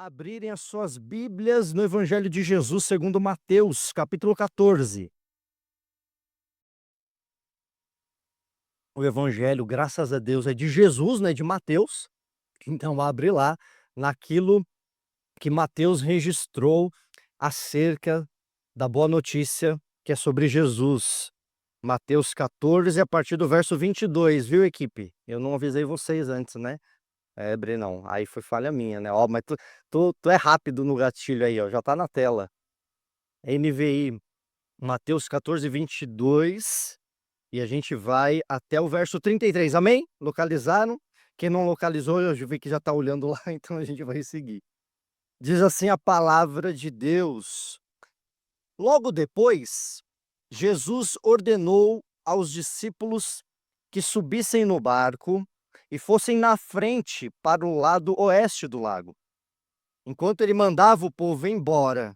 Abrirem as suas Bíblias no Evangelho de Jesus segundo Mateus, capítulo 14. O Evangelho, graças a Deus, é de Jesus, né, de Mateus. Então abre lá naquilo que Mateus registrou acerca da boa notícia que é sobre Jesus. Mateus 14, a partir do verso 22, viu, equipe? Eu não avisei vocês antes, né? É, Brenão, aí foi falha minha, né? Ó, mas tu é rápido no gatilho aí, ó, já tá na tela. NVI, Mateus 14, 22, e a gente vai até o verso 33, amém? Localizaram? Quem não localizou, eu já vi que já está olhando lá, então a gente vai seguir. Diz assim a palavra de Deus: Logo depois, Jesus ordenou aos discípulos que subissem no barco e fossem na frente para o lado oeste do lago, enquanto ele mandava o povo embora.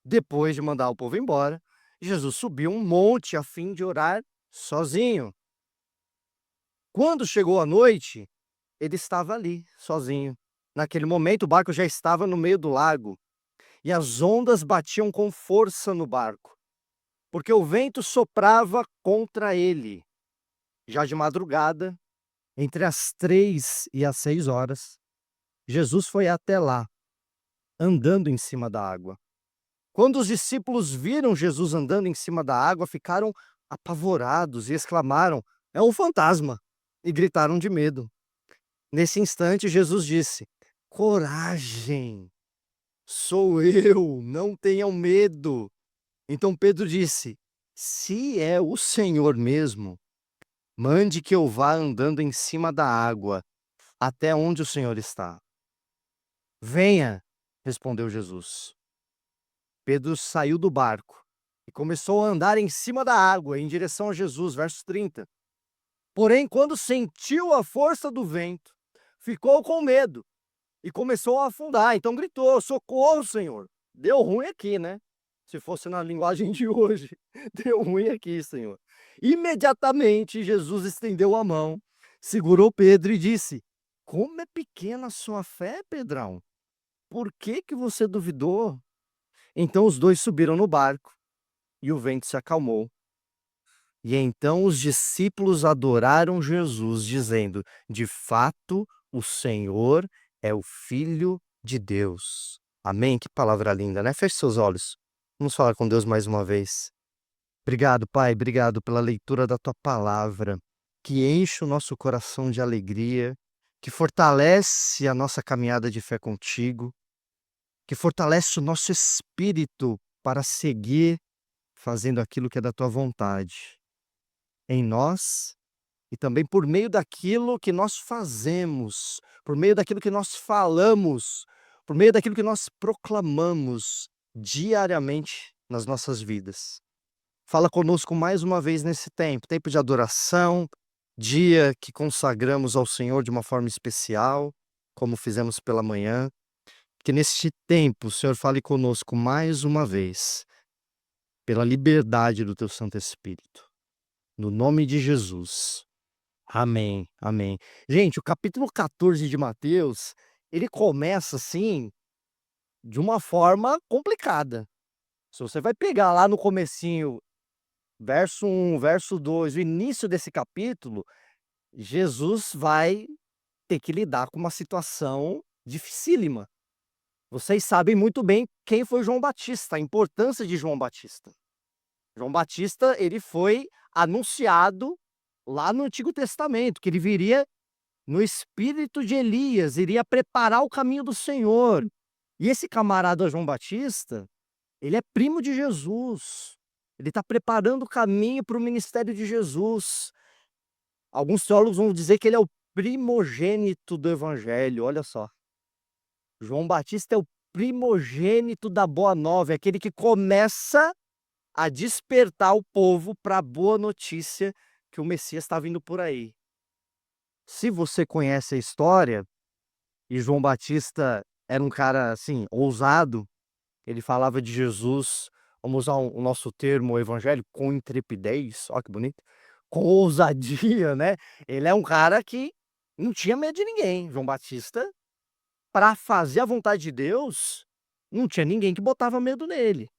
Depois de mandar o povo embora, Jesus subiu um monte a fim de orar sozinho. Quando chegou a noite, ele estava ali, sozinho. Naquele momento, o barco já estava no meio do lago e as ondas batiam com força no barco, porque o vento soprava contra ele. Já de madrugada, entre as 3 e as 6 horas, Jesus foi até lá, andando em cima da água. Quando os discípulos viram Jesus andando em cima da água, ficaram apavorados e exclamaram: "É um fantasma!" E gritaram de medo. Nesse instante, Jesus disse: "Coragem, sou eu, não tenham medo." Então Pedro disse: "Se é o Senhor mesmo, mande que eu vá andando em cima da água até onde o Senhor está." "Venha", respondeu Jesus. Pedro saiu do barco e começou a andar em cima da água, em direção a Jesus, verso 30. Porém, quando sentiu a força do vento, ficou com medo e começou a afundar. Então gritou: "Socorro, Senhor!" Deu ruim aqui, né? Se fosse na linguagem de hoje, deu ruim aqui, Senhor. Imediatamente, Jesus estendeu a mão, segurou Pedro e disse: "Como é pequena a sua fé, Pedrão? Por que que você duvidou?" Então os dois subiram no barco e o vento se acalmou. E então os discípulos adoraram Jesus, dizendo: "De fato, o Senhor é o Filho de Deus." Amém? Que palavra linda, né? Feche seus olhos. Vamos falar com Deus mais uma vez. Obrigado, Pai, obrigado pela leitura da Tua palavra, que enche o nosso coração de alegria, que fortalece a nossa caminhada de fé contigo, que fortalece o nosso espírito para seguir fazendo aquilo que é da Tua vontade em nós e também por meio daquilo que nós fazemos, por meio daquilo que nós falamos, por meio daquilo que nós proclamamos diariamente nas nossas vidas. Fala conosco mais uma vez nesse tempo de adoração, dia que consagramos ao Senhor de uma forma especial, como fizemos pela manhã. Que neste tempo o Senhor fale conosco mais uma vez, pela liberdade do Teu Santo Espírito. No nome de Jesus. Amém, amém. Gente, o capítulo 14 de Mateus, ele começa assim, de uma forma complicada. Se você vai pegar lá no comecinho, verso 1, verso 2, o início desse capítulo, Jesus vai ter que lidar com uma situação dificílima. Vocês sabem muito bem quem foi João Batista, a importância de João Batista. João Batista, ele foi anunciado lá no Antigo Testamento, que ele viria no espírito de Elias, iria preparar o caminho do Senhor. E esse camarada João Batista, ele é primo de Jesus. Ele está preparando o caminho para o ministério de Jesus. Alguns teólogos vão dizer que ele é o primogênito do evangelho, olha só. João Batista é o primogênito da boa nova, é aquele que começa a despertar o povo para a boa notícia que o Messias está vindo por aí. Se você conhece a história, e João Batista era um cara, assim, ousado, ele falava de Jesus, vamos usar o nosso termo evangélico, com intrepidez, olha que bonito, com ousadia, né? Ele é um cara que não tinha medo de ninguém. João Batista para fazer a vontade de Deus, não tinha ninguém que botava medo nele.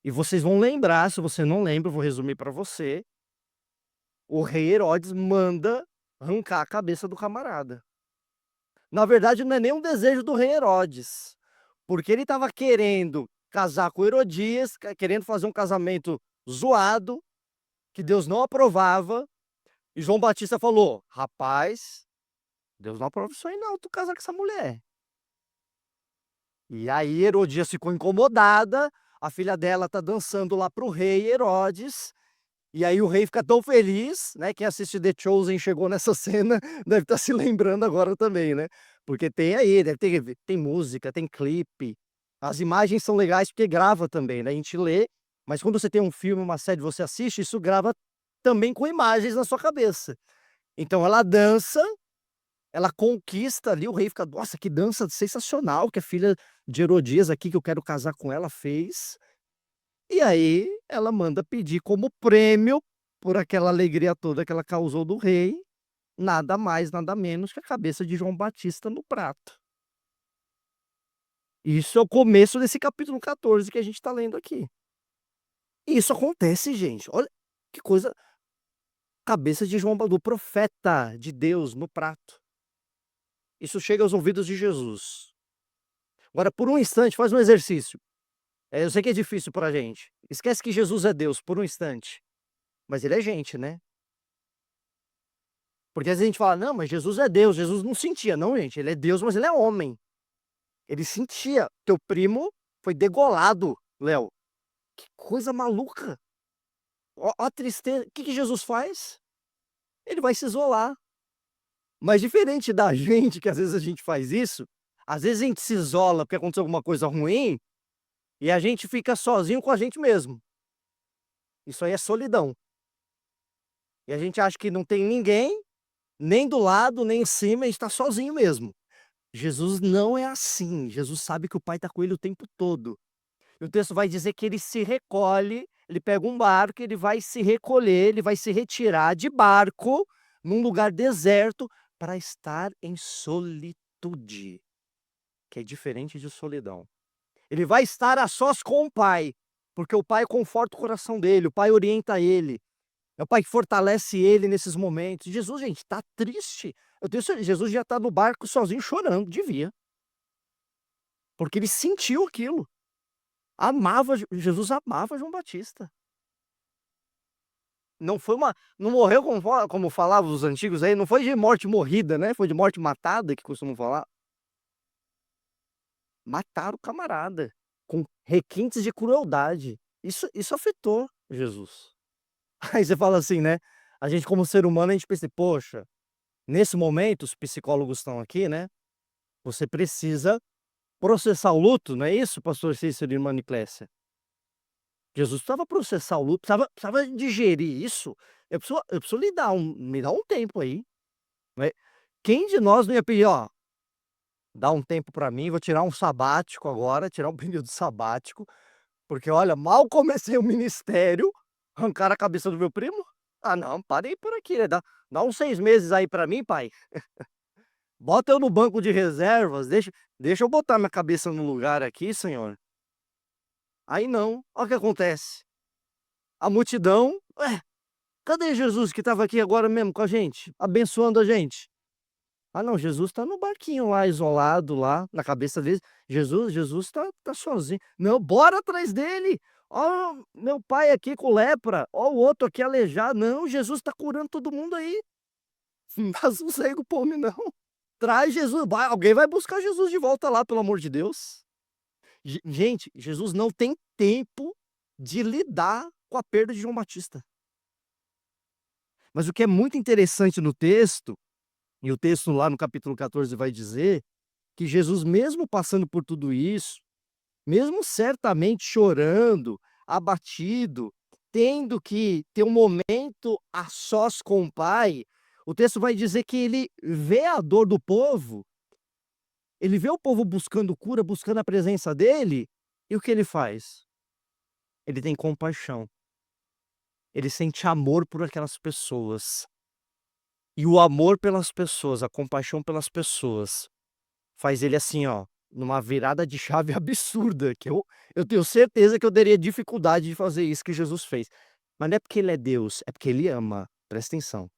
E vocês vão lembrar, se você não lembra, eu vou resumir para você, o rei Herodes manda arrancar a cabeça do camarada. Na verdade, não é nem um desejo do rei Herodes, porque ele estava querendo casar com Herodias, querendo fazer um casamento zoado, que Deus não aprovava, e João Batista falou: "Rapaz, Deus não aprova isso aí não, tu casar com essa mulher". E aí Herodias ficou incomodada, a filha dela tá dançando lá para o rei Herodes, e aí o rei fica tão feliz, né, quem assiste The Chosen chegou nessa cena, deve estar se lembrando agora também, né, porque tem aí, deve ter tem música, tem clipe, as imagens são legais porque grava também, né, a gente lê, mas quando você tem um filme, uma série, você assiste, isso grava também com imagens na sua cabeça. Então ela dança, ela conquista ali, o rei fica: "Nossa, que dança sensacional que a filha de Herodias aqui, que eu quero casar com ela, fez". E aí ela manda pedir como prêmio, por aquela alegria toda que ela causou do rei, nada mais, nada menos que a cabeça de João Batista no prato. Isso é o começo desse capítulo 14 que a gente está lendo aqui. E isso acontece, gente, olha que coisa, cabeça de João, do profeta de Deus no prato. Isso chega aos ouvidos de Jesus. Agora, por um instante, faz um exercício. Eu sei que é difícil pra gente. Esquece que Jesus é Deus por um instante, mas ele é gente, né? Porque às vezes a gente fala: "Não, mas Jesus é Deus, Jesus não sentia". Não, gente, ele é Deus, mas ele é homem. Ele sentia. Teu primo foi degolado, Léo. Que coisa maluca. Ó a tristeza. O que que Jesus faz? Ele vai se isolar. Mas diferente da gente, que às vezes a gente faz isso, às vezes a gente se isola porque aconteceu alguma coisa ruim, e a gente fica sozinho com a gente mesmo. Isso aí é solidão. E a gente acha que não tem ninguém, nem do lado, nem em cima, e está sozinho mesmo. Jesus não é assim, Jesus sabe que o Pai está com ele o tempo todo. E o texto vai dizer que ele se recolhe, ele pega um barco, ele vai se recolher, ele vai se retirar de barco, num lugar deserto, para estar em solitude, que é diferente de solidão. Ele vai estar a sós com o Pai, porque o Pai conforta o coração dele, o Pai orienta ele, é o Pai que fortalece ele nesses momentos. Jesus, gente, está triste. Eu tenho certeza, Jesus já está no barco sozinho chorando, devia. Porque ele sentiu aquilo. Amava Jesus amava João Batista. Não morreu como falavam os antigos aí, não foi de morte morrida, né, foi de morte matada que costumam falar. Mataram o camarada, com requintes de crueldade. Isso afetou Jesus. Aí você fala assim, né, a gente como ser humano a gente pensa: "Poxa, nesse momento", os psicólogos estão aqui, né, você precisa processar o luto, não é isso, pastor Cícero e irmã Niclésia? Jesus precisava processar o luto, precisava digerir isso. Eu preciso me dá um tempo aí, né. Quem de nós não ia pedir: "Ó, dá um tempo pra mim, vou tirar um sabático agora, tirar um período sabático, porque olha, mal comecei o ministério, arrancaram a cabeça do meu primo? Ah não, parei por aqui, né, dá uns 6 meses aí pra mim pai, bota eu no banco de reservas, deixa eu botar minha cabeça no lugar aqui senhor". Aí não, olha o que acontece, a multidão: "Ué, cadê Jesus que estava aqui agora mesmo com a gente, abençoando a gente?". Ah não, Jesus está no barquinho lá, isolado lá, na cabeça dele, Jesus tá sozinho. Não, bora atrás dele. Ó, meu pai aqui com lepra, ó o outro aqui aleijado. Não, Jesus está curando todo mundo aí. Não dá sossego pro homem não. Traz Jesus, alguém vai buscar Jesus de volta lá, pelo amor de Deus. Gente, Jesus não tem tempo de lidar com a perda de João Batista. Mas o que é muito interessante no texto, e o texto lá no capítulo 14 vai dizer, que Jesus mesmo passando por tudo isso, mesmo certamente chorando, abatido, tendo que ter um momento a sós com o Pai, o texto vai dizer que ele vê a dor do povo, ele vê o povo buscando cura, buscando a presença dele, e o que ele faz? Ele tem compaixão, ele sente amor por aquelas pessoas. E o amor pelas pessoas, a compaixão pelas pessoas, faz ele assim, ó, numa virada de chave absurda, que eu tenho certeza que eu teria dificuldade de fazer isso que Jesus fez. Mas não é porque ele é Deus, é porque ele ama, presta atenção.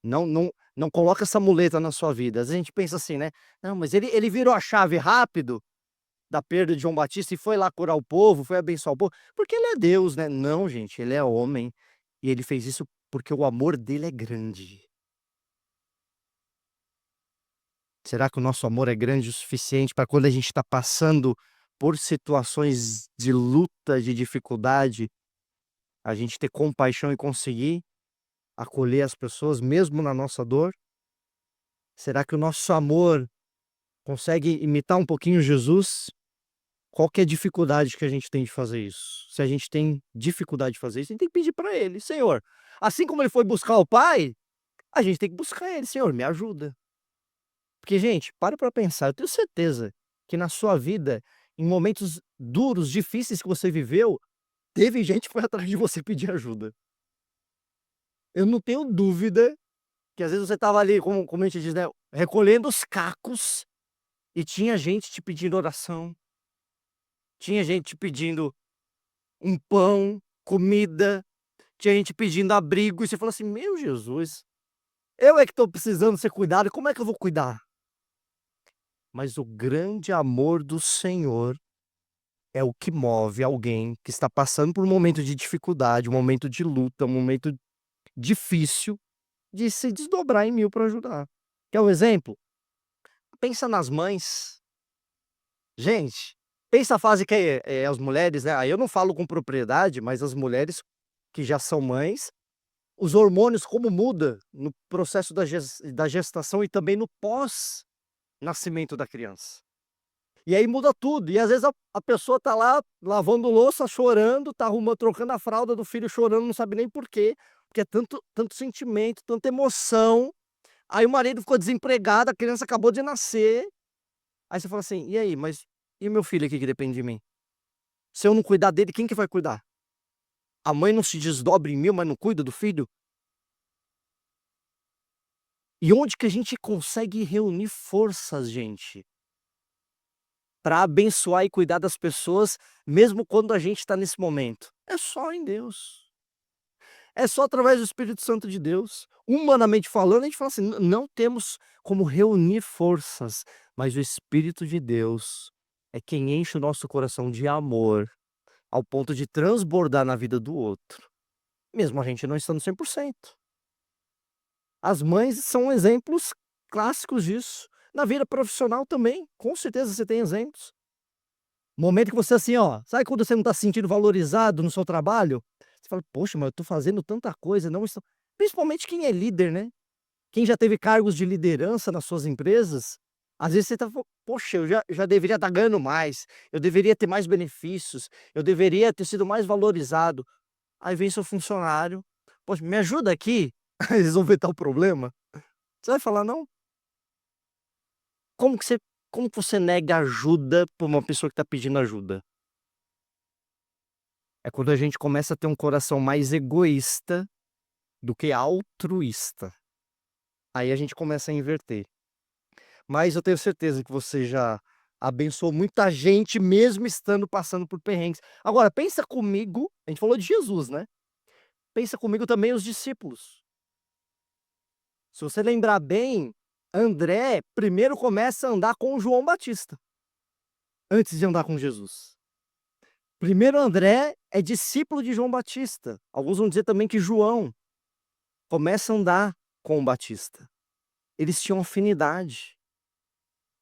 Não coloca essa muleta na sua vida. Às vezes a gente pensa assim, né: "Não, mas ele virou a chave rápido da perda de João Batista e foi lá curar o povo, foi abençoar o povo, porque ele é Deus, né". Não, gente, ele é homem, e ele fez isso porque o amor dele é grande. Será que o nosso amor é grande o suficiente para quando a gente está passando por situações de luta, de dificuldade, a gente ter compaixão e conseguir acolher as pessoas mesmo na nossa dor? Será que o nosso amor consegue imitar um pouquinho Jesus? Qual que é a dificuldade que a gente tem de fazer isso? Se a gente tem dificuldade de fazer isso, a gente tem que pedir para ele: "Senhor", assim como ele foi buscar o Pai, a gente tem que buscar ele: "Senhor, me ajuda". Porque, gente, para pensar, eu tenho certeza que na sua vida, em momentos duros, difíceis que você viveu, teve gente que foi atrás de você pedir ajuda. Eu não tenho dúvida que às vezes você estava ali, como a gente diz, né, recolhendo os cacos e tinha gente te pedindo oração, tinha gente te pedindo um pão, comida, tinha gente pedindo abrigo, e você fala assim: "Meu Jesus, eu é que estou precisando ser cuidado, como é que eu vou cuidar?". Mas o grande amor do Senhor é o que move alguém que está passando por um momento de dificuldade, um momento de luta, um momento difícil, de se desdobrar em mil para ajudar. Quer um exemplo? Pensa nas mães. Gente, pensa a fase que, as mulheres, né, aí eu não falo com propriedade, mas as mulheres que já são mães, os hormônios como muda no processo da gestação e também no pós-nascimento da criança. E aí muda tudo, e às vezes a pessoa tá lá lavando louça, chorando, tá arrumando trocando a fralda do filho, chorando, não sabe nem por quê, porque é tanto sentimento, tanta emoção, aí o marido ficou desempregado, a criança acabou de nascer, aí você fala assim: "E aí, mas e o meu filho aqui que depende de mim? Se eu não cuidar dele, quem que vai cuidar?". A mãe não se desdobra em mil, mas não cuida do filho? E onde que a gente consegue reunir forças, gente, para abençoar e cuidar das pessoas, mesmo quando a gente está nesse momento? É só em Deus. É só através do Espírito Santo de Deus. Humanamente falando, a gente fala assim: Não temos como reunir forças", mas o Espírito de Deus é quem enche o nosso coração de amor, ao ponto de transbordar na vida do outro, mesmo a gente não estando 100%. As mães são exemplos clássicos disso. Na vida profissional também, com certeza você tem exemplos. Momento que você assim, ó, sabe quando você não está se sentindo valorizado no seu trabalho? Você fala: "Poxa, mas eu estou fazendo tanta coisa, não estou", principalmente quem é líder, né, quem já teve cargos de liderança nas suas empresas, às vezes você tá: "Poxa, eu já deveria estar ganhando mais, eu deveria ter mais benefícios, eu deveria ter sido mais valorizado". Aí vem seu funcionário: "Poxa, me ajuda aqui a resolver tal problema". Você vai falar não? Como que você como que você nega ajuda pra uma pessoa que está pedindo ajuda? É quando a gente começa a ter um coração mais egoísta do que altruísta. Aí a gente começa a inverter. Mas eu tenho certeza que você já abençoou muita gente, mesmo estando passando por perrengues. Agora pensa comigo, a gente falou de Jesus, né, pensa comigo também os discípulos. Se você lembrar bem, André primeiro começa a andar com João Batista, antes de andar com Jesus. Primeiro André é discípulo de João Batista. Alguns vão dizer também que João começa a andar com o Batista. Eles tinham afinidade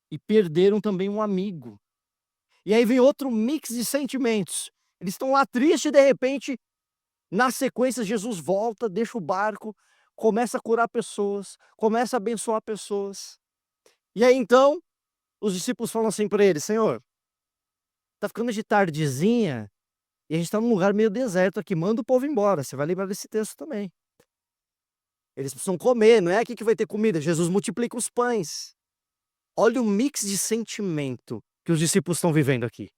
e perderam também um amigo. E aí vem outro mix de sentimentos. Eles estão lá tristes e de repente, na sequência, Jesus volta, deixa o barco, começa a curar pessoas, começa a abençoar pessoas. E aí então, os discípulos falam assim para ele: "Senhor, tá ficando de tardezinha e a gente tá num lugar meio deserto aqui, manda o povo embora". Você vai lembrar desse texto também. Eles precisam comer, não é aqui que vai ter comida, Jesus multiplica os pães. Olha o mix de sentimento que os discípulos estão vivendo aqui.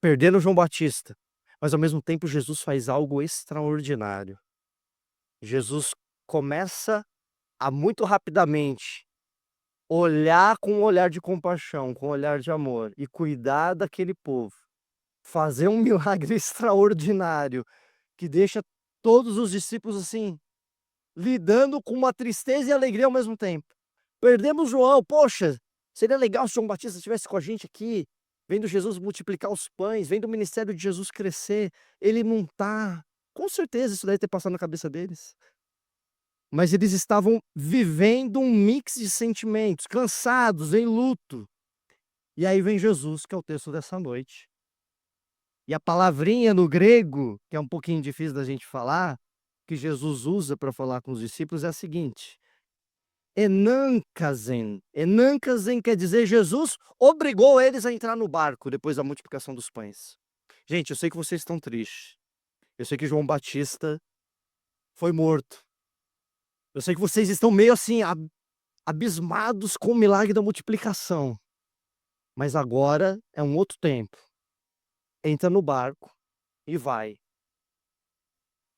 Perderam João Batista, mas ao mesmo tempo Jesus faz algo extraordinário. Jesus começa a muito rapidamente olhar com um olhar de compaixão, com um olhar de amor e cuidar daquele povo, fazer um milagre extraordinário que deixa todos os discípulos assim, lidando com uma tristeza e alegria ao mesmo tempo. Perdemos João, poxa, seria legal se João Batista estivesse com a gente aqui, vendo Jesus multiplicar os pães, vendo o ministério de Jesus crescer. Ele não tá. Com certeza isso deve ter passado na cabeça deles. Mas eles estavam vivendo um mix de sentimentos, cansados, em luto. E aí vem Jesus, que é o texto dessa noite. E a palavrinha no grego, que é um pouquinho difícil da gente falar, que Jesus usa para falar com os discípulos é a seguinte: enankazen. Enankazen quer dizer Jesus obrigou eles a entrar no barco depois da multiplicação dos pães. Gente, eu sei que vocês estão tristes. Eu sei que João Batista foi morto. Eu sei que vocês estão meio assim, abismados com o milagre da multiplicação. Mas agora é um outro tempo. Entra no barco e vai.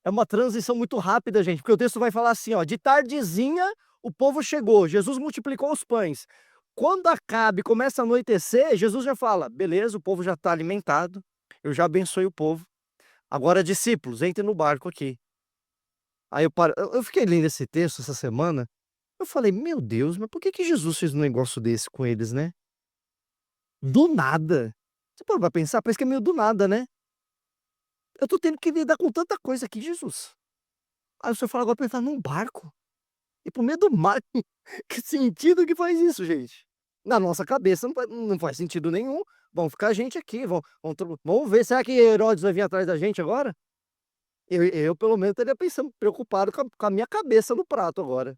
É uma transição muito rápida, gente, porque o texto vai falar assim, ó, de tardezinha o povo chegou, Jesus multiplicou os pães. Quando acaba e começa a anoitecer, Jesus já fala, beleza, o povo já está alimentado, eu já abençoei o povo. Agora, discípulos, entrem no barco aqui. Aí eu fiquei lendo esse texto essa semana, eu falei, meu Deus, mas por que Jesus fez um negócio desse com eles, né? Do nada. Você pode pensar, parece que é meio do nada, né? Eu tô tendo que lidar com tanta coisa aqui, Jesus. Aí o senhor fala agora pra entrar num barco. E pro meio do mar. Que sentido que faz isso, gente? Na nossa cabeça não faz sentido nenhum. Vão ficar a gente aqui, vamos ver, será que Herodes vai vir atrás da gente agora? Eu pelo menos estaria pensando, preocupado com a minha cabeça no prato agora.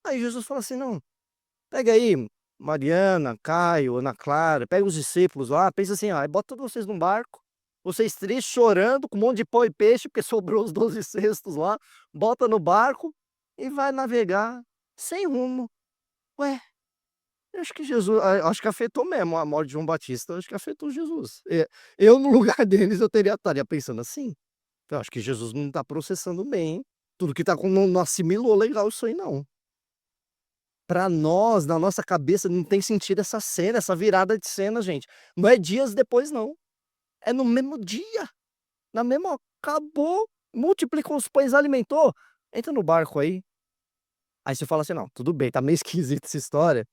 Aí Jesus fala assim, não, pega aí Mariana, Caio, Ana Clara, pega os discípulos lá, pensa assim, ó, aí bota todos vocês num barco, vocês tristes, chorando, com um monte de pão e peixe, porque sobrou os 12 cestos lá, bota no barco e vai navegar sem rumo. Ué, eu acho que Jesus, acho que afetou mesmo a morte de João Batista, acho que afetou Jesus. Eu no lugar deles, estaria pensando assim. Eu acho que Jesus não está processando bem tudo que tá com, não assimilou legal isso aí não. Para nós, na nossa cabeça, não tem sentido essa cena, essa virada de cena, gente. Não é dias depois, não. É no mesmo dia. Na mesma, acabou, multiplicou os pães, alimentou. Entra no barco aí. Aí você fala assim, não, tudo bem, tá meio esquisita essa história.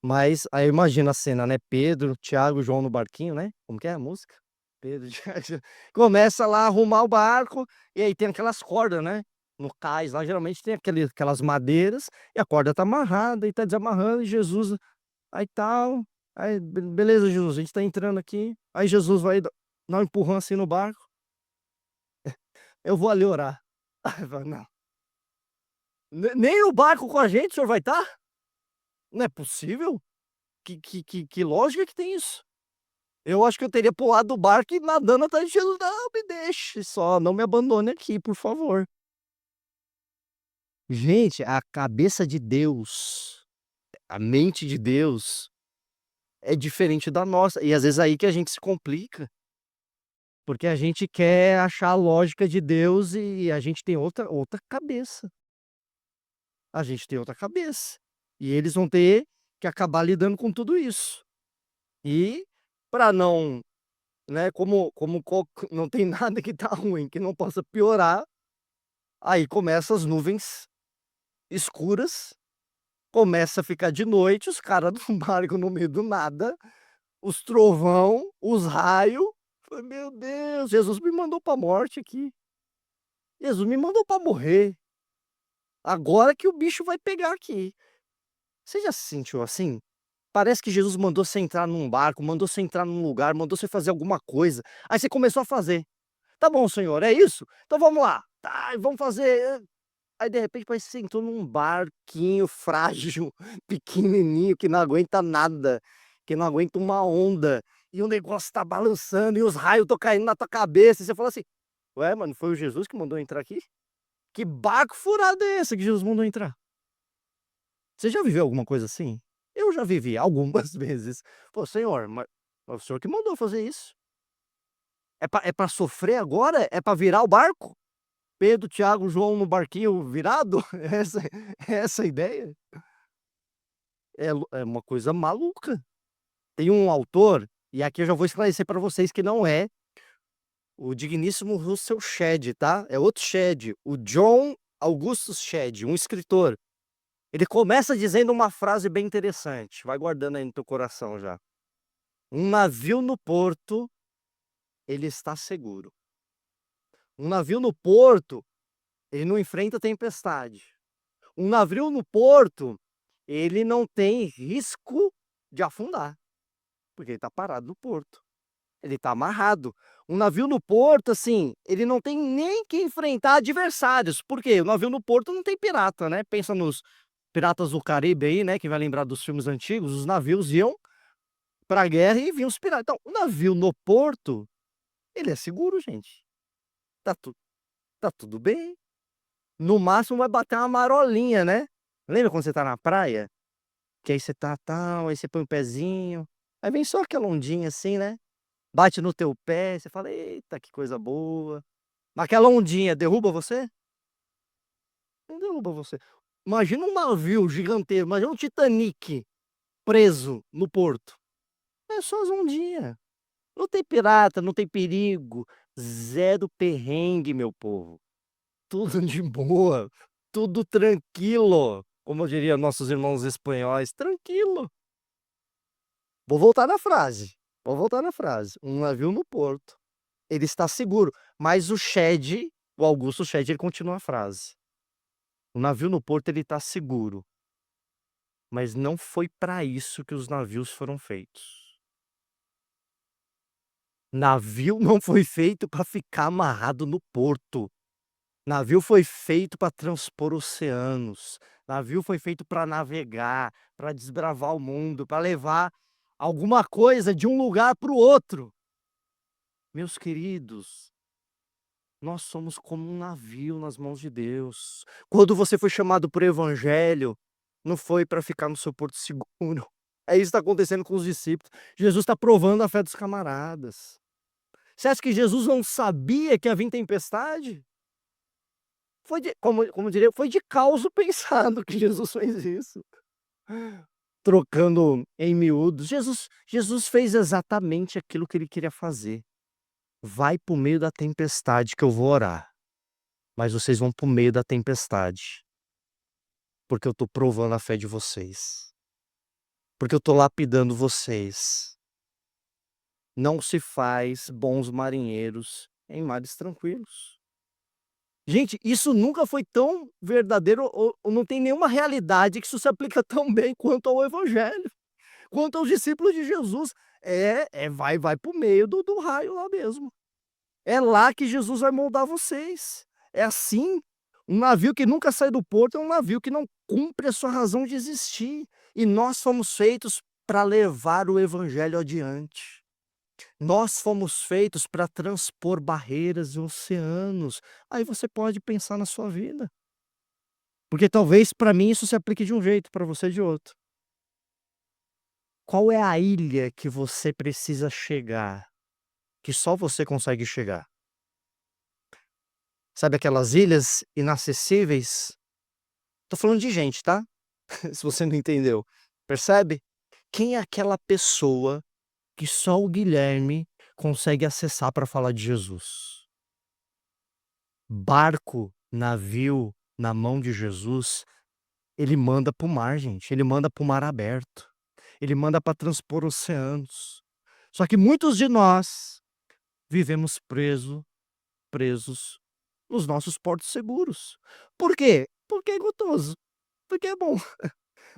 Mas aí eu imagino a cena, né? Pedro, Tiago, João no barquinho, né? Como que é a música? Pedro, Tiago, começa lá a arrumar o barco, e aí tem aquelas cordas, né? No cais lá, geralmente tem aquelas madeiras, e a corda tá amarrada, e tá desamarrando, e Jesus, aí tal, aí beleza, Jesus, a gente tá entrando aqui, aí Jesus vai dar um empurrão assim no barco, eu vou ali orar. Aí fala, não, nem no barco com a gente o senhor vai estar? Não é possível? Que lógica que tem isso? Eu acho que eu teria pulado do barco e nadando atrás de Jesus. Não, me deixe só, não me abandone aqui, por favor. Gente, a cabeça de Deus, a mente de Deus é diferente da nossa. E às vezes é aí que a gente se complica, porque a gente quer achar a lógica de Deus e a gente tem outra cabeça. A gente tem outra cabeça. E eles vão ter que acabar lidando com tudo isso. E para não, né, não tem nada que tá ruim, que não possa piorar, aí começa as nuvens escuras, começa a ficar de noite, os caras no barco no meio do nada, os trovão, os raios. Falei, meu Deus, Jesus me mandou pra morte aqui. Jesus me mandou pra morrer. Agora que o bicho vai pegar aqui. Você já se sentiu assim? Parece que Jesus mandou você entrar num barco, mandou você entrar num lugar, mandou você fazer alguma coisa. Aí você começou a fazer. Tá bom, senhor, é isso? Então vamos lá. Tá, vamos fazer. Aí de repente parece que você entrou num barquinho frágil, pequenininho, que não aguenta nada, que não aguenta uma onda. E o negócio tá balançando e os raios estão caindo na tua cabeça. E você fala assim, ué, mano, foi o Jesus que mandou entrar aqui? Que barco furado é esse que Jesus mandou entrar? Você já viveu alguma coisa assim? Eu já vivi algumas vezes. Pô, senhor, mas o senhor que mandou fazer isso. É pra sofrer agora? É pra virar o barco? Pedro, Tiago, João no barquinho virado? Essa é a ideia? é uma coisa maluca. Tem um autor, e aqui eu já vou esclarecer para vocês que não é o digníssimo Russell Shedd, tá? É outro Shedd, o John Augustus Shedd, um escritor. Ele começa dizendo uma frase bem interessante, vai guardando aí no teu coração já. Um navio no porto, ele está seguro. Um navio no porto, ele não enfrenta tempestade. Um navio no porto, ele não tem risco de afundar, porque ele está parado no porto. Ele está amarrado. Um navio no porto, assim, ele não tem nem que enfrentar adversários. Por quê? O navio no porto não tem pirata, né? Pensa nos Piratas do Caribe aí, né? Que vai lembrar dos filmes antigos. Os navios iam pra guerra e vinham os piratas. Então, o navio no porto, ele é seguro, gente. Tá, tá tudo bem. No máximo vai bater uma marolinha, né? Lembra quando você tá na praia? Que aí você tá tal, aí você põe um pezinho. Aí vem só aquela ondinha assim, né? Bate no teu pé, você fala: "Eita, que coisa boa". Mas aquela ondinha derruba você? Não derruba você. Imagina um navio gigantesco, imagina um Titanic preso no porto. É só as ondinhas. Não tem pirata, não tem perigo, zero perrengue, meu povo. Tudo de boa, tudo tranquilo, como diriam nossos irmãos espanhóis, tranquilo. Vou voltar na frase. Um navio no porto, ele está seguro, mas o Augusto Shedd, ele continua a frase. O navio no porto, ele está seguro, mas não foi para isso que os navios foram feitos. Navio não foi feito para ficar amarrado no porto. Navio foi feito para transpor oceanos. Navio foi feito para navegar, para desbravar o mundo, para levar alguma coisa de um lugar para o outro. Meus queridos, nós somos como um navio nas mãos de Deus. Quando você foi chamado por evangelho, não foi para ficar no seu porto seguro. É isso que está acontecendo com os discípulos. Jesus está provando a fé dos camaradas. Você acha que Jesus não sabia que havia tempestade? Foi de, como diria, foi de causo pensado que Jesus fez isso. Trocando em miúdos. Jesus fez exatamente aquilo que ele queria fazer. Vai para o meio da tempestade que eu vou orar. Mas vocês vão para o meio da tempestade. Porque eu estou provando a fé de vocês. Porque eu estou lapidando vocês. Não se faz bons marinheiros em mares tranquilos. Gente, isso nunca foi tão verdadeiro ou não tem nenhuma realidade que isso se aplica tão bem quanto ao evangelho, quanto aos discípulos de Jesus. Vai para o meio do raio lá mesmo. É lá que Jesus vai moldar vocês. É assim, um navio que nunca sai do porto é um navio que não cumpre a sua razão de existir. E nós fomos feitos para levar o evangelho adiante. Nós fomos feitos para transpor barreiras e oceanos. Aí você pode pensar na sua vida. Porque talvez para mim isso se aplique de um jeito, para você de outro. Qual é a ilha que você precisa chegar, que só você consegue chegar? Sabe aquelas ilhas inacessíveis? Tô falando de gente, tá? Se você não entendeu. Percebe? Quem é aquela pessoa que só o Guilherme consegue acessar para falar de Jesus? Barco, navio na mão de Jesus, ele manda para o mar, gente. Ele manda para o mar aberto. Ele manda para transpor oceanos. Só que muitos de nós vivemos presos nos nossos portos seguros. Por quê? Porque é gostoso. Porque é bom.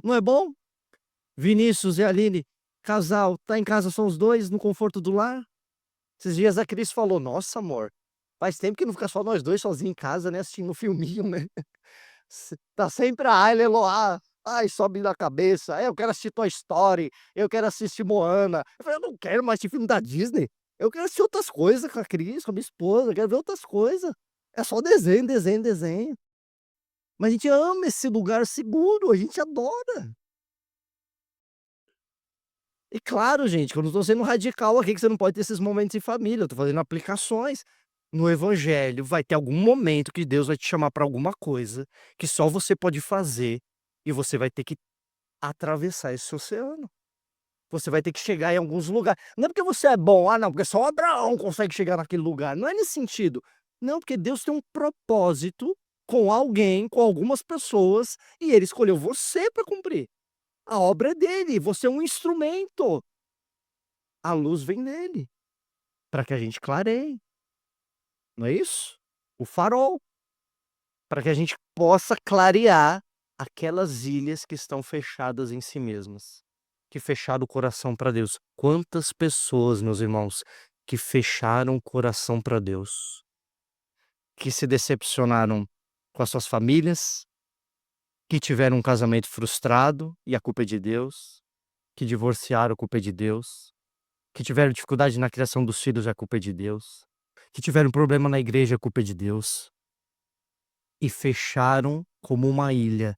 Não é bom? Vinícius e Aline, casal, tá em casa só os dois, no conforto do lar? Esses dias a Cris falou: "Nossa, amor, faz tempo que não fica só nós dois sozinhos em casa, né, assistindo um filminho, né?" Tá sempre a Ayla Eloá, ai, sobe na cabeça: "Eu quero assistir Toy Story, eu quero assistir Moana". Eu falei: "Eu não quero mais assistir filme da Disney, eu quero assistir outras coisas com a Cris, com a minha esposa, eu quero ver outras coisas. É só desenho, desenho, desenho". Mas a gente ama esse lugar seguro, a gente adora. E claro, gente, que eu não tô sendo radical aqui, que você não pode ter esses momentos em família, eu tô fazendo aplicações. No evangelho vai ter algum momento que Deus vai te chamar para alguma coisa, que só você pode fazer, e você vai ter que atravessar esse oceano. Você vai ter que chegar em alguns lugares. Não é porque você é bom, ah, não, porque só Abraão consegue chegar naquele lugar. Não é nesse sentido. Não, porque Deus tem um propósito com alguém, com algumas pessoas, e ele escolheu você para cumprir. A obra é dele, você é um instrumento. A luz vem dele, para que a gente clareie, não é isso? O farol, para que a gente possa clarear aquelas ilhas que estão fechadas em si mesmas, que fecharam o coração para Deus. Quantas pessoas, meus irmãos, que fecharam o coração para Deus, que se decepcionaram com as suas famílias, que tiveram um casamento frustrado e a culpa é de Deus, que divorciaram, a culpa é de Deus, que tiveram dificuldade na criação dos filhos, a culpa é de Deus, que tiveram problema na igreja, a culpa é de Deus, e fecharam como uma ilha.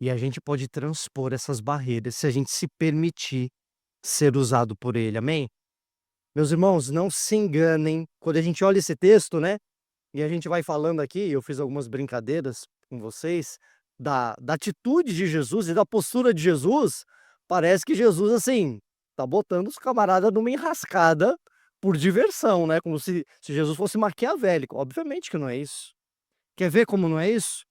E a gente pode transpor essas barreiras se a gente se permitir ser usado por ele, amém? Meus irmãos, não se enganem, quando a gente olha esse texto, né, e a gente vai falando aqui, eu fiz algumas brincadeiras com vocês, da atitude de Jesus e da postura de Jesus, parece que Jesus, assim, tá botando os camaradas numa enrascada por diversão, né, como se Jesus fosse maquiavélico, obviamente que não é isso. Quer ver como não é isso?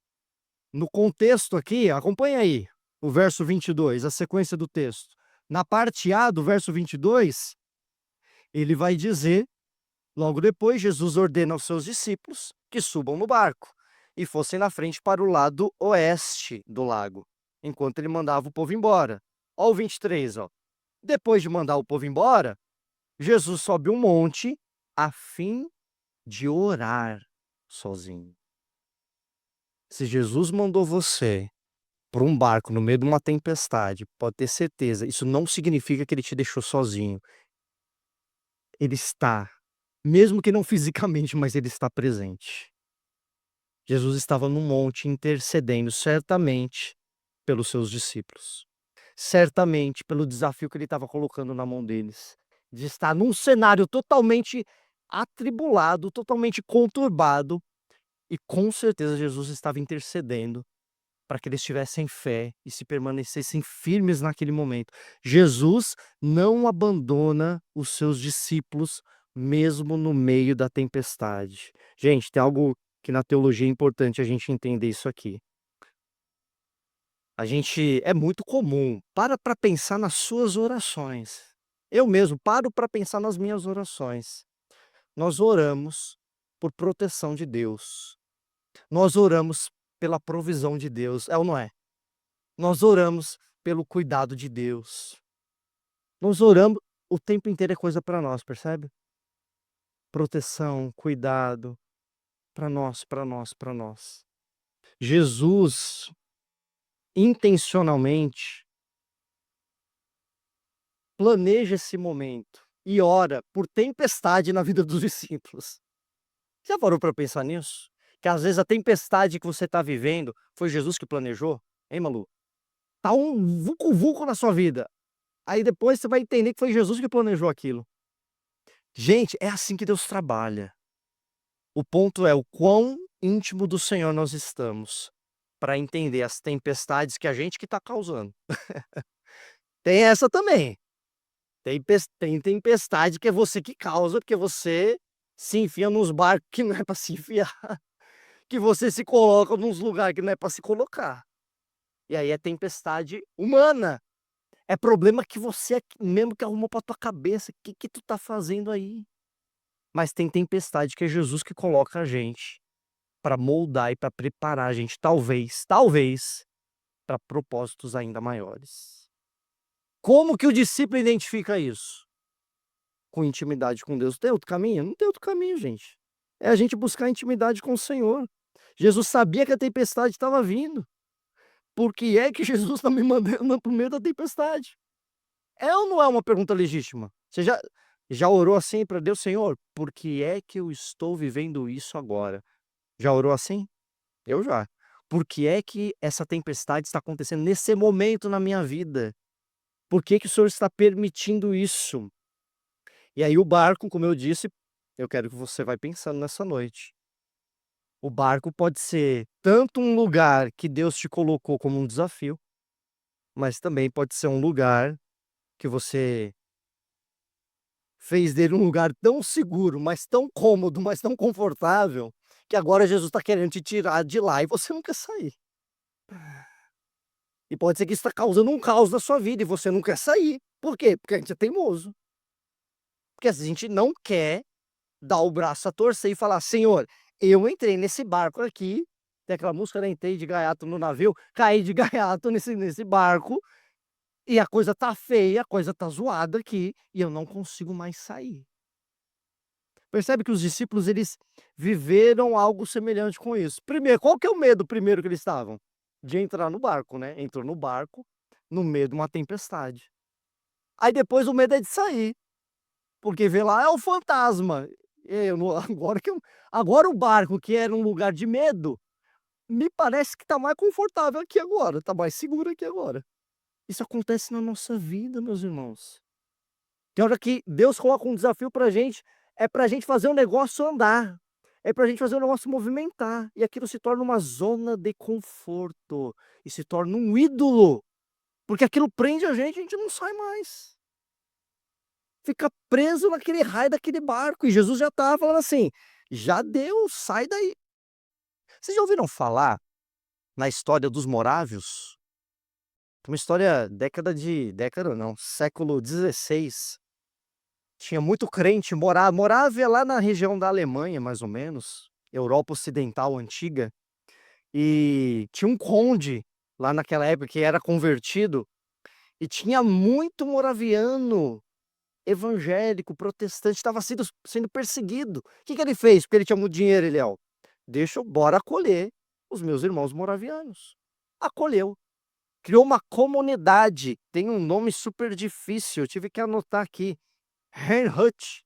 No contexto aqui, acompanha aí, o verso 22, a sequência do texto. Na parte A do verso 22, ele vai dizer, logo depois, Jesus ordena aos seus discípulos que subam no barco e fossem na frente para o lado oeste do lago, enquanto ele mandava o povo embora. Ó o 23, ó. Depois de mandar o povo embora, Jesus sobe um monte a fim de orar sozinho. Se Jesus mandou você para um barco no meio de uma tempestade, pode ter certeza, isso não significa que ele te deixou sozinho. Ele está, mesmo que não fisicamente, mas ele está presente. Jesus estava no monte intercedendo certamente pelos seus discípulos. Certamente pelo desafio que ele estava colocando na mão deles, de estar num cenário totalmente atribulado, totalmente conturbado, e com certeza Jesus estava intercedendo para que eles tivessem fé e se permanecessem firmes naquele momento. Jesus não abandona os seus discípulos mesmo no meio da tempestade. Gente, tem algo que na teologia é importante a gente entender isso aqui. A gente é muito comum, para pensar nas suas orações. Eu mesmo paro para pensar nas minhas orações. Nós oramos por proteção de Deus. Nós oramos pela provisão de Deus, é ou não é? Nós oramos pelo cuidado de Deus. Nós oramos o tempo inteiro é coisa para nós, percebe? Proteção, cuidado, para nós, para nós, para nós. Jesus, intencionalmente, planeja esse momento e ora por tempestade na vida dos discípulos. Já parou para pensar nisso? Que às vezes a tempestade que você está vivendo foi Jesus que planejou? Hein, Malu? Tá um vucu-vucu na sua vida. Aí depois você vai entender que foi Jesus que planejou aquilo. Gente, é assim que Deus trabalha. O ponto é o quão íntimo do Senhor nós estamos para entender as tempestades que a gente que está causando. Tem essa também. Tem tempestade que é você que causa, porque você se enfia nos barcos que não é para se enfiar, que você se coloca nos lugares que não é para se colocar. E aí é tempestade humana. É problema que você mesmo que arrumou para tua cabeça. O que que tu tá fazendo aí? Mas tem tempestade que é Jesus que coloca a gente para moldar e para preparar a gente, talvez, para propósitos ainda maiores. Como que o discípulo identifica isso? Com intimidade com Deus. Tem outro caminho? Não tem outro caminho, gente. É a gente buscar intimidade com o Senhor. Jesus sabia que a tempestade estava vindo. Por que é que Jesus está me mandando para o meio da tempestade? É ou não é uma pergunta legítima? Você já orou assim para Deus, Senhor, por que é que eu estou vivendo isso agora? Já orou assim? Eu já. Por que é que essa tempestade está acontecendo nesse momento na minha vida? Por que que o Senhor está permitindo isso? E aí o barco, como eu disse, eu quero que você vai pensando nessa noite. O barco pode ser tanto um lugar que Deus te colocou como um desafio, mas também pode ser um lugar que você fez dele um lugar tão seguro, mas tão cômodo, mas tão confortável, que agora Jesus está querendo te tirar de lá e você não quer sair. E pode ser que isso está causando um caos na sua vida e você não quer sair. Por quê? Porque a gente é teimoso. Porque a gente não quer dar o braço a torcer e falar: Senhor, eu entrei nesse barco aqui, tem aquela música, né? Entrei de gaiato no navio, caí de gaiato nesse barco, e a coisa tá feia, a coisa tá zoada aqui, e eu não consigo mais sair. Percebe que os discípulos, eles viveram algo semelhante com isso. Primeiro, qual que é o medo primeiro que eles estavam? De entrar no barco, né? Entrou no barco, no meio de uma tempestade. Aí depois o medo é de sair, porque vê lá é o fantasma. Eu não agora o barco, que era um lugar de medo, me parece que tá mais confortável aqui agora, tá mais seguro aqui agora. Isso acontece na nossa vida, meus irmãos. Tem hora que Deus coloca um desafio pra gente fazer o negócio andar, é pra gente fazer o negócio movimentar, e aquilo se torna uma zona de conforto, e se torna um ídolo, porque aquilo prende a gente não sai mais. Fica preso naquele raio daquele barco, e Jesus já estava falando assim: "Já deu, sai daí". Vocês já ouviram falar na história dos morávios? Uma história década não, século XVI. Tinha muito crente, Morávia lá na região da Alemanha, mais ou menos, Europa Ocidental antiga, e tinha um conde lá naquela época que era convertido, e tinha muito moraviano evangélico, protestante, estava sendo perseguido. O que que ele fez? Porque ele tinha muito dinheiro, ele: "Ó, bora acolher os meus irmãos moravianos". Acolheu, criou uma comunidade, tem um nome super difícil, eu tive que anotar aqui, Herrnhut.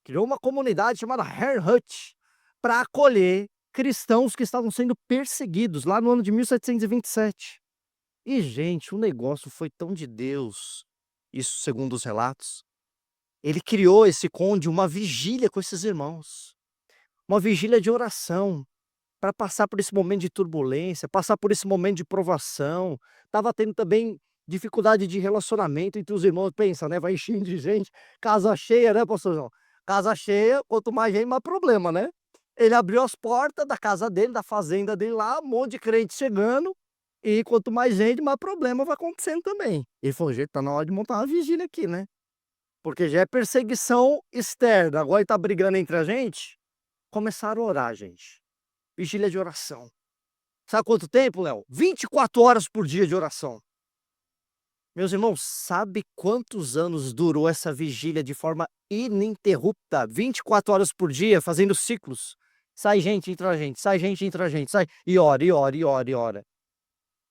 Criou uma comunidade chamada Herrnhut, para acolher cristãos que estavam sendo perseguidos, lá no ano de 1727. E, gente, o negócio foi tão de Deus, isso segundo os relatos. Ele criou, esse conde, uma vigília com esses irmãos, uma vigília de oração, para passar por esse momento de turbulência, passar por esse momento de provação. Estava tendo também dificuldade de relacionamento entre os irmãos, pensa, né, vai enchendo de gente, casa cheia, né, pastorzão? Casa cheia, quanto mais gente, mais problema, né? Ele abriu as portas da casa dele, da fazenda dele lá, um monte de crente chegando, e quanto mais gente, mais problema vai acontecendo também. Ele falou: "Gente, tá na hora de montar uma vigília aqui, né? Porque já é perseguição externa, agora ele tá brigando entre a gente". Começaram a orar, gente. Vigília de oração. Sabe quanto tempo, Léo? 24 horas por dia de oração. Meus irmãos, sabe quantos anos durou essa vigília de forma ininterrupta? 24 horas por dia, fazendo ciclos. Sai gente, entra gente, sai gente, entra gente, sai. E ora, e ora, e ora, e ora.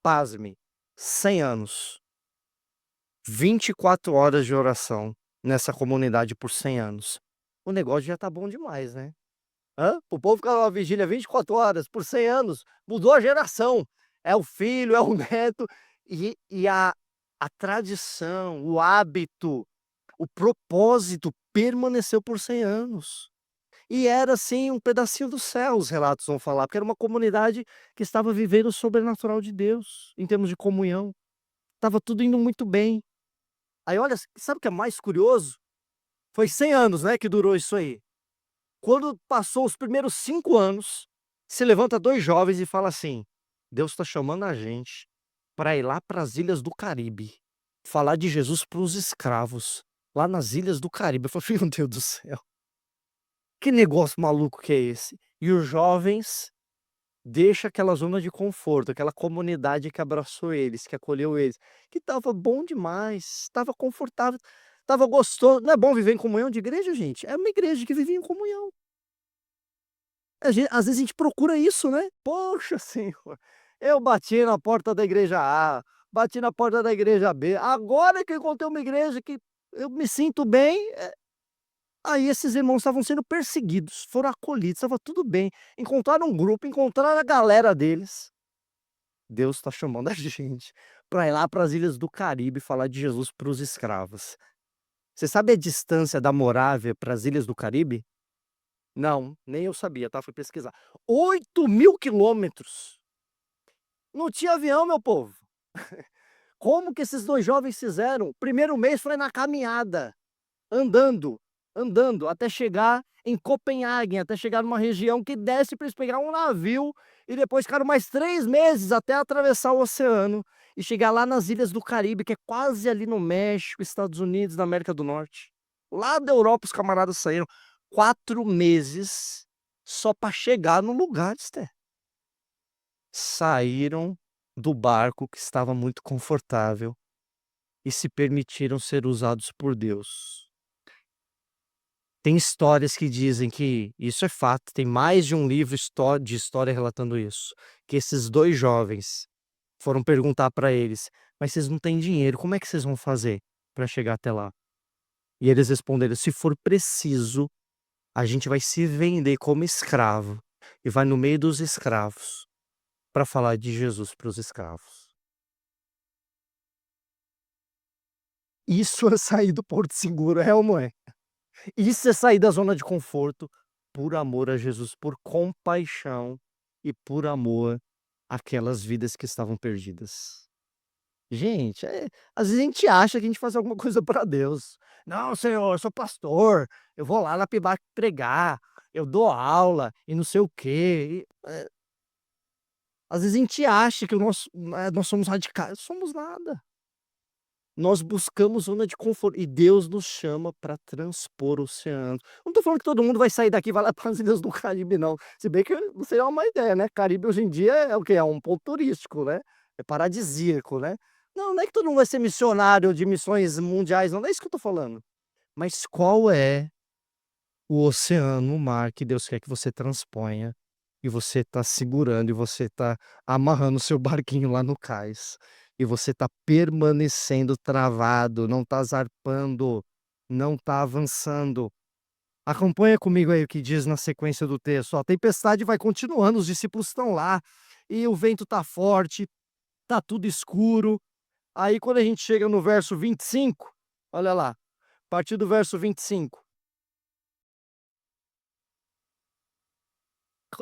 Pasme, 100 anos. 24 horas de oração nessa comunidade por 100 anos. O negócio já tá bom demais, né? Hã? O povo ficar numa vigília 24 horas por 100 anos, mudou a geração. É o filho, é o neto, e a tradição, o hábito, o propósito permaneceu por 100 anos. E era, assim, um pedacinho do céu, os relatos vão falar, porque era uma comunidade que estava vivendo o sobrenatural de Deus, em termos de comunhão. Estava tudo indo muito bem. Aí olha, sabe o que é mais curioso? Foi 100 anos, né, que durou isso aí. Quando passou os primeiros 5 anos, se levanta 2 jovens e fala assim: "Deus está chamando a gente para ir lá para as ilhas do Caribe, falar de Jesus para os escravos, lá nas ilhas do Caribe". Eu falei: "Meu Deus do céu, que negócio maluco que é esse?". E os jovens deixam aquela zona de conforto, aquela comunidade que abraçou eles, que acolheu eles, que estava bom demais, estava confortável, estava gostoso. Não é bom viver em comunhão de igreja, gente? É uma igreja que vive em comunhão. Às vezes a gente procura isso, né. Poxa Senhor, eu bati na porta da igreja A, bati na porta da igreja B, agora que eu encontrei uma igreja que eu me sinto bem, aí esses irmãos estavam sendo perseguidos, foram acolhidos, estava tudo bem, encontraram um grupo, encontraram a galera deles. Deus está chamando a gente para ir lá para as ilhas do Caribe falar de Jesus para os escravos. Você sabe a distância da Morávia para as ilhas do Caribe? Não, nem eu sabia, tá, fui pesquisar. 8.000 quilômetros. Não tinha avião, meu povo. Como que esses 2 jovens fizeram? O primeiro mês foi na caminhada, andando, andando, até chegar em Copenhague, até chegar numa região que desce para eles pegar um navio, e depois ficaram mais 3 meses até atravessar o oceano e chegar lá nas ilhas do Caribe, que é quase ali no México, Estados Unidos da América do Norte. Lá da Europa os camaradas saíram 4 meses só para chegar no lugar, Esther. Saíram do barco que estava muito confortável e se permitiram ser usados por Deus. Tem histórias que dizem que isso é fato, tem mais de um livro de história relatando isso, que esses 2 jovens foram perguntar para eles: "Mas vocês não têm dinheiro, como é que vocês vão fazer para chegar até lá?" E eles responderam: "Se for preciso, a gente vai se vender como escravo e vai no meio dos escravos para falar de Jesus para os escravos." Isso é sair do porto seguro, é ou não é? Isso é sair da zona de conforto por amor a Jesus, por compaixão e por amor àquelas vidas que estavam perdidas. Gente, às vezes a gente acha que a gente faz alguma coisa para Deus. "Não, Senhor, eu sou pastor, eu vou lá na PIBAC pregar, eu dou aula e não sei o quê", às vezes a gente acha que nós somos radicais, somos nada. Nós buscamos zona de conforto e Deus nos chama para transpor o oceano. Não tô falando que todo mundo vai sair daqui e vai lá para as ilhas do Caribe não, se bem que não seria uma ideia, né, Caribe hoje em dia é o quê? É um ponto turístico, né, é paradisíaco, né. Não, não é que todo mundo vai ser missionário de missões mundiais não, não é isso que eu tô falando. Mas qual é o oceano, o mar que Deus quer que você transponha, e você tá segurando, e você tá amarrando o seu barquinho lá no cais, e você tá permanecendo travado, não tá zarpando, não tá avançando. Acompanha comigo aí o que diz na sequência do texto, ó: "A tempestade vai continuando, os discípulos estão lá, e o vento tá forte, tá tudo escuro." Aí quando a gente chega no verso 25, olha lá, a partir do verso 25.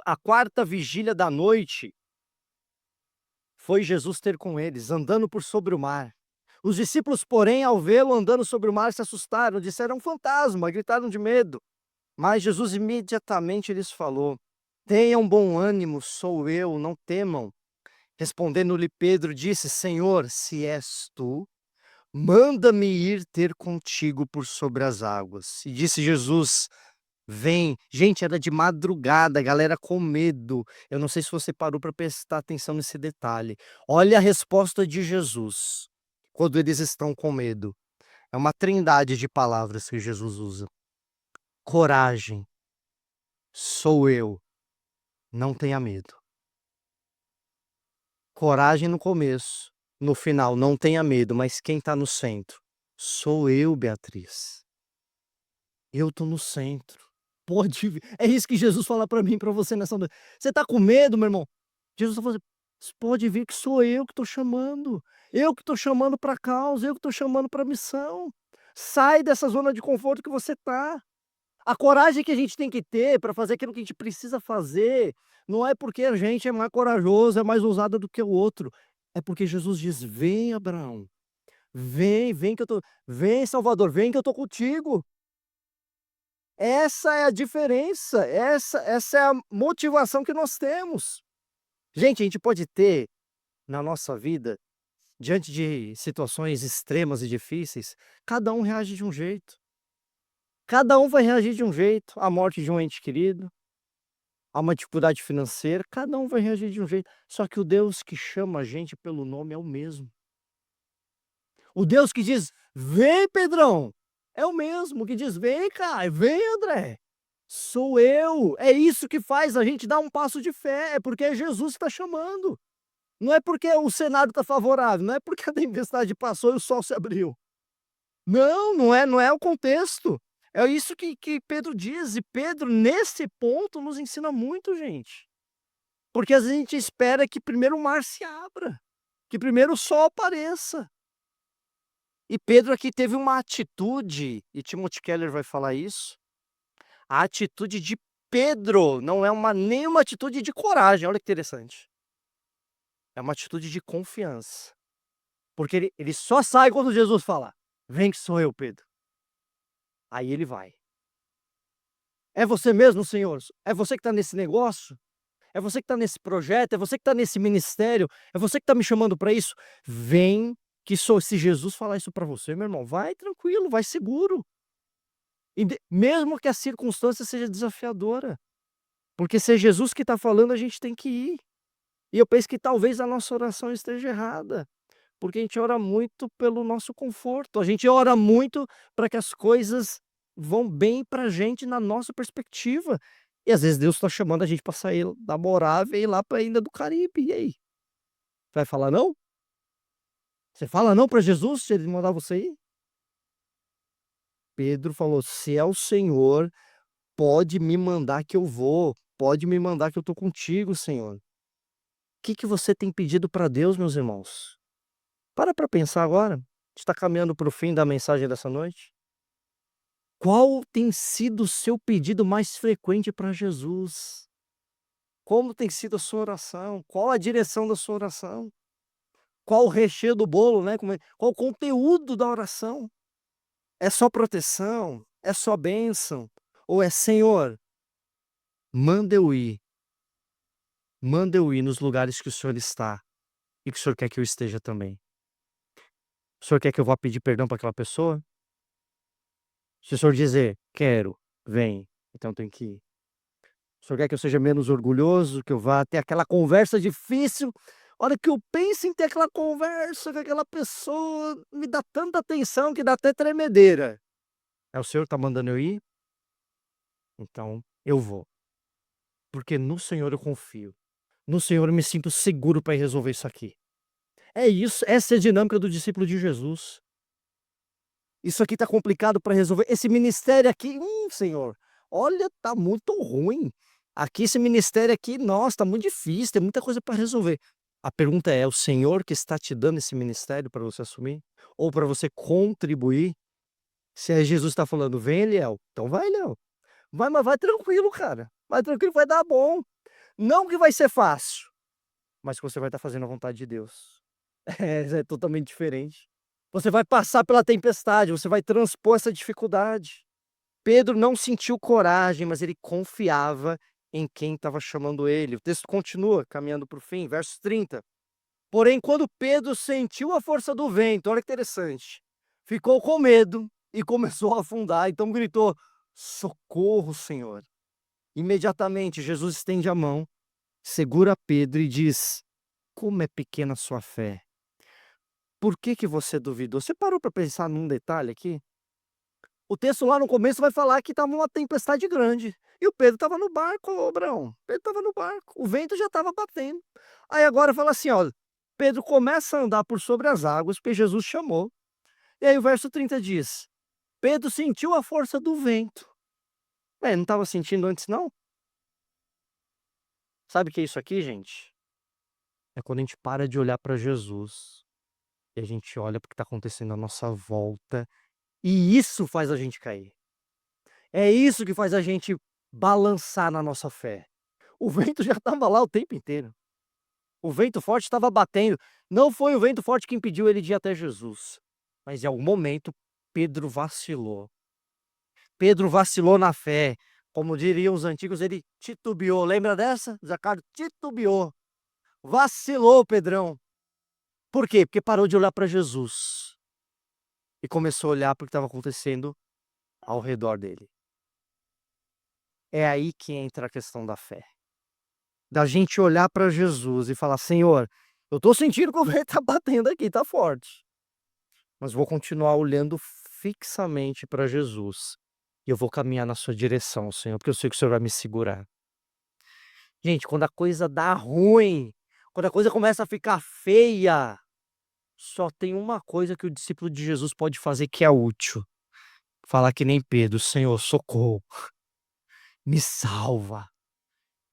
A quarta vigília da noite, foi Jesus ter com eles, andando por sobre o mar. Os discípulos, porém, ao vê-lo andando sobre o mar, se assustaram, disseram: "É um fantasma", gritaram de medo. Mas Jesus imediatamente lhes falou: "Tenham bom ânimo, sou eu, não temam." Respondendo-lhe Pedro, disse: "Senhor, se és tu, manda-me ir ter contigo por sobre as águas." E disse Jesus: "Vem." Gente, era de madrugada, a galera com medo. Eu não sei se você parou para prestar atenção nesse detalhe. Olha a resposta de Jesus, quando eles estão com medo. É uma trindade de palavras que Jesus usa. Coragem, sou eu, não tenha medo. Coragem no começo, no final, não tenha medo, mas quem está no centro? Sou eu, Beatriz. Eu tô no centro. Pode vir. É isso que Jesus fala pra mim e pra você nessa noite. Você tá com medo, meu irmão? Jesus tá falando assim: "Pode vir que sou eu que tô chamando. Eu que tô chamando pra causa, eu que tô chamando pra missão. Sai dessa zona de conforto que você tá." A coragem que a gente tem que ter pra fazer aquilo que a gente precisa fazer, não é porque a gente é mais corajoso, é mais ousado do que o outro. É porque Jesus diz: "Vem, Abraão. Vem, vem que eu tô vem, Salvador, vem que eu tô contigo." Essa é a diferença, essa é a motivação que nós temos. Gente, a gente pode ter na nossa vida, diante de situações extremas e difíceis, cada um reage de um jeito. Cada um vai reagir de um jeito, à morte de um ente querido, a uma dificuldade financeira, cada um vai reagir de um jeito. Só que o Deus que chama a gente pelo nome é o mesmo. O Deus que diz: "Vem, Pedrão", é o mesmo que diz: "Vem, Caio, vem, André." Sou eu. É isso que faz a gente dar um passo de fé, é porque é Jesus que está chamando. Não é porque o cenário está favorável, não é porque a tempestade passou e o sol se abriu. Não, não é o contexto. É isso que Pedro diz, e Pedro, nesse ponto, nos ensina muito, gente. Porque às vezes a gente espera que primeiro o mar se abra, que primeiro o sol apareça. E Pedro aqui teve uma atitude, e Timothy Keller vai falar isso, a atitude de Pedro não é nenhuma atitude de coragem, olha que interessante. É uma atitude de confiança. Porque ele só sai quando Jesus fala: "Vem que sou eu, Pedro". Aí ele vai. "É você mesmo, Senhor? É você que está nesse negócio? É você que está nesse projeto? É você que está nesse ministério? É você que está me chamando para isso? Vem que sou". Se Jesus falar isso para você, meu irmão, vai tranquilo, vai seguro. Mesmo que a circunstância seja desafiadora, porque se é Jesus que está falando, a gente tem que ir. E eu penso que talvez a nossa oração esteja errada, porque a gente ora muito pelo nosso conforto, a gente ora muito para que as coisas vão bem para a gente na nossa perspectiva. E às vezes Deus está chamando a gente para sair da Morávia e ir lá para a Ilha do Caribe, e aí? Vai falar não? Você fala não para Jesus se ele mandar você ir? Pedro falou: "Se é o Senhor, pode me mandar que eu vou, pode me mandar que eu estou contigo, Senhor". Que você tem pedido para Deus, meus irmãos? Para pensar agora, a gente está caminhando para o fim da mensagem dessa noite. Qual tem sido o seu pedido mais frequente para Jesus? Como tem sido a sua oração? Qual a direção da sua oração? Qual o recheio do bolo, né, qual o conteúdo da oração? É só proteção? É só bênção? Ou é: "Senhor, manda eu ir, manda eu ir nos lugares que o Senhor está e que o Senhor quer que eu esteja também. O Senhor quer que eu vá pedir perdão para aquela pessoa? Se o Senhor dizer: 'Quero', vem, então eu tenho que ir. O senhor quer que eu seja menos orgulhoso, que eu vá ter aquela conversa difícil? A hora que eu penso em ter aquela conversa com aquela pessoa, me dá tanta tensão que dá até tremedeira. É o Senhor que tá mandando eu ir? Então eu vou, porque no Senhor eu confio. No Senhor eu me sinto seguro para resolver isso aqui". É isso, essa é a dinâmica do discípulo de Jesus. Isso aqui tá complicado para resolver. Esse ministério aqui, Senhor, olha, tá muito ruim. Aqui esse ministério aqui, nossa, tá muito difícil, tem muita coisa para resolver. A pergunta é: o Senhor que está te dando esse ministério para você assumir? Ou para você contribuir? Se é Jesus está falando: "Vem, Eliel", então vai, Eliel. Vai, mas vai tranquilo, cara. Vai tranquilo, vai dar bom. Não que vai ser fácil, mas que você vai estar fazendo a vontade de Deus. É totalmente diferente. Você vai passar pela tempestade, você vai transpor essa dificuldade. Pedro não sentiu coragem, mas ele confiava em quem estava chamando ele. O texto continua caminhando para o fim, verso 30. Porém, quando Pedro sentiu a força do vento, olha que interessante, ficou com medo e começou a afundar. Então gritou: "Socorro, Senhor!". Imediatamente Jesus estende a mão, segura Pedro e diz: "Como é pequena a sua fé. Por que você duvidou?". Você parou para pensar num detalhe aqui? O texto lá no começo vai falar que estava uma tempestade grande, e o Pedro estava no barco, ô Abraão, Pedro estava no barco, o vento já estava batendo. Aí agora fala assim, ó: Pedro começa a andar por sobre as águas, porque Jesus chamou. E aí o verso 30 diz: Pedro sentiu a força do vento. Ué, não estava sentindo antes não? Sabe o que é isso aqui, gente? É quando a gente para de olhar para Jesus, e a gente olha para o que está acontecendo à nossa volta, e isso faz a gente cair. É isso que faz a gente balançar na nossa fé. O vento já estava lá o tempo inteiro. O vento forte estava batendo. Não foi o vento forte que impediu ele de ir até Jesus, mas em algum momento Pedro vacilou. Pedro vacilou na fé. Como diriam os antigos, ele titubeou. Lembra dessa? Zacário titubeou. Vacilou, Pedrão. Por quê? Porque parou de olhar para Jesus e começou a olhar para o que estava acontecendo ao redor dele. É aí que entra a questão da fé. Da gente olhar para Jesus e falar: "Senhor, eu tô sentindo que o vento tá batendo aqui, tá forte, mas vou continuar olhando fixamente para Jesus, e eu vou caminhar na sua direção, Senhor, porque eu sei que o Senhor vai me segurar". Gente, quando a coisa dá ruim, quando a coisa começa a ficar feia, só tem uma coisa que o discípulo de Jesus pode fazer que é útil: falar que nem Pedro: "Senhor, socorro, me salva,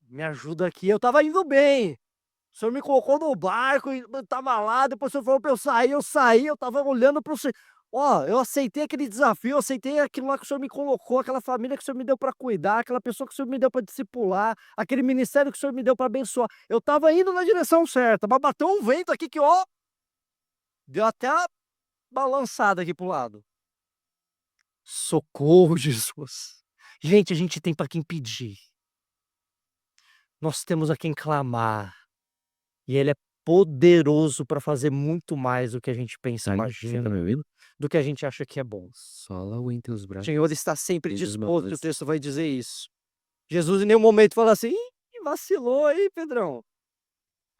me ajuda aqui, eu estava indo bem. O senhor me colocou no barco e eu estava lá, depois o senhor falou para eu saí, eu estava olhando para o senhor. Ó, eu aceitei aquele desafio, eu aceitei aquilo lá que o senhor me colocou, aquela família que o senhor me deu para cuidar, aquela pessoa que o senhor me deu para discipular, aquele ministério que o senhor me deu para abençoar. Eu estava indo na direção certa, mas bateu um vento aqui que, ó, Deu até uma balançada aqui para o lado. Socorro, Jesus. Gente, a gente tem para quem pedir. Nós temos a quem clamar. E ele é poderoso para fazer muito mais do que a gente pensa, Charlie, você tá imagina, me ouvindo? do que a gente acha que é bom. Sola em teus O braços. Senhor está sempre Desde os disposto, e o meus texto vai dizer isso. Jesus em nenhum momento fala assim: "Ih, vacilou aí, Pedrão.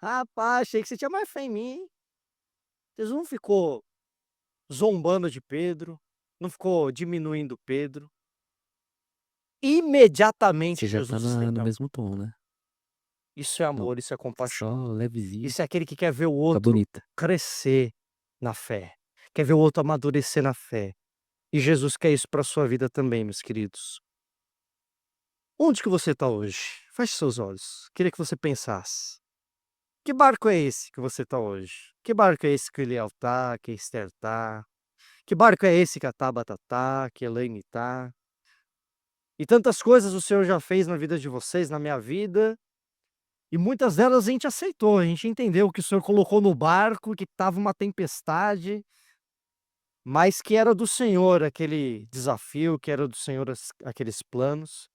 Rapaz, achei que você tinha mais fé em mim". Jesus não ficou zombando de Pedro, não ficou diminuindo Pedro. Imediatamente Você já tá Jesus no estendeu. mesmo tom, né? Isso é Não, amor, isso é compaixão. só levezinho. Isso é aquele que quer ver o Tá outro bonita. crescer na fé, quer ver o outro amadurecer na fé. E Jesus quer isso para sua vida também, meus queridos. Onde que você está hoje? Feche seus olhos. Queria que você pensasse. Que barco é esse que você está hoje? Que barco é esse que o Eliel tá, que a Esther tá? Que barco é esse que a Tabata tá, que a Elaine tá? E tantas coisas o Senhor já fez na vida de vocês, na minha vida, e muitas delas a gente aceitou, a gente entendeu que o Senhor colocou no barco, que estava uma tempestade, mas que era do Senhor aquele desafio, que era do Senhor aqueles planos.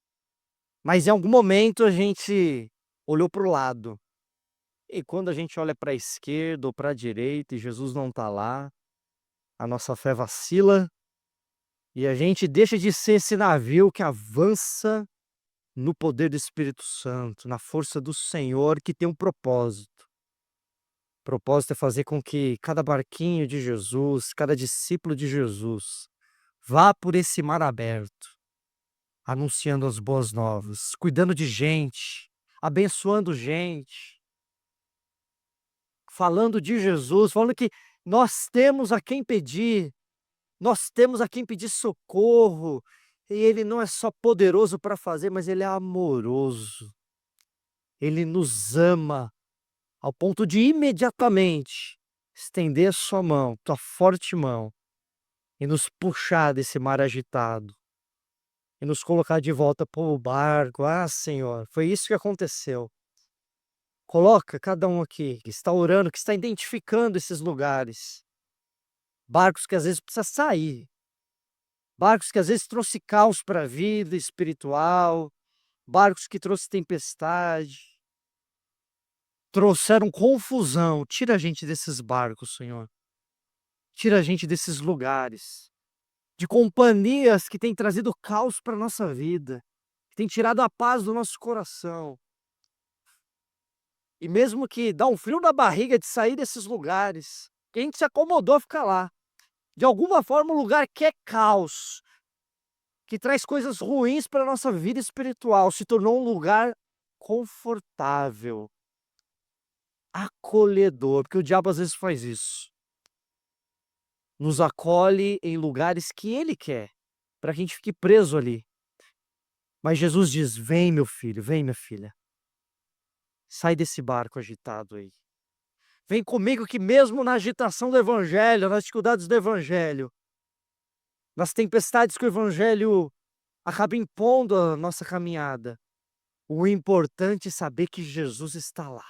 Mas em algum momento a gente olhou para o lado. E quando a gente olha para a esquerda ou para a direita e Jesus não está lá, a nossa fé vacila e a gente deixa de ser esse navio que avança no poder do Espírito Santo, na força do Senhor, que tem um propósito. O propósito é fazer com que cada barquinho de Jesus, cada discípulo de Jesus, vá por esse mar aberto, anunciando as boas novas, cuidando de gente, abençoando gente, falando de Jesus, falando que nós temos a quem pedir, nós temos a quem pedir socorro, e Ele não é só poderoso para fazer, mas Ele é amoroso. Ele nos ama ao ponto de imediatamente estender a sua mão, tua forte mão, e nos puxar desse mar agitado, e nos colocar de volta para o barco. Ah, Senhor, foi isso que aconteceu. Coloca cada um aqui que está orando, que está identificando esses lugares. Barcos que às vezes precisa sair. Barcos que às vezes trouxe caos para a vida espiritual. Barcos que trouxe tempestade. Trouxeram confusão. Tira a gente desses barcos, Senhor. Tira a gente desses lugares. De companhias que têm trazido caos para a nossa vida. Que têm tirado a paz do nosso coração. E mesmo que dá um frio na barriga de sair desses lugares, que a gente se acomodou a ficar lá. De alguma forma, um lugar que é caos, que traz coisas ruins para a nossa vida espiritual, se tornou um lugar confortável, acolhedor, porque o diabo às vezes faz isso. Nos acolhe em lugares que ele quer, para que a gente fique preso ali. Mas Jesus diz: vem, meu filho, vem, minha filha. Sai desse barco agitado aí. Vem comigo que mesmo na agitação do evangelho, nas dificuldades do evangelho, nas tempestades que o evangelho acaba impondo a nossa caminhada, o importante é saber que Jesus está lá.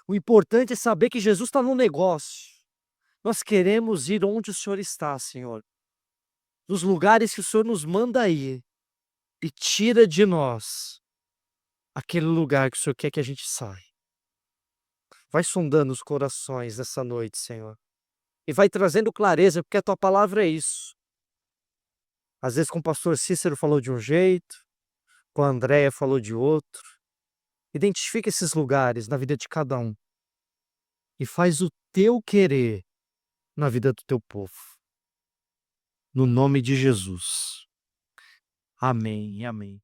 O importante é saber que Jesus está no negócio. Nós queremos ir onde o Senhor está, Senhor. Nos lugares que o Senhor nos manda ir. E tira de nós aquele lugar que o Senhor quer que a gente saia. Vai sondando os corações nessa noite, Senhor. E vai trazendo clareza, porque a tua palavra é isso. Às vezes com o pastor Cícero falou de um jeito, com a Andréia falou de outro. Identifica esses lugares na vida de cada um. E faz o teu querer na vida do teu povo. No nome de Jesus. Amém e amém.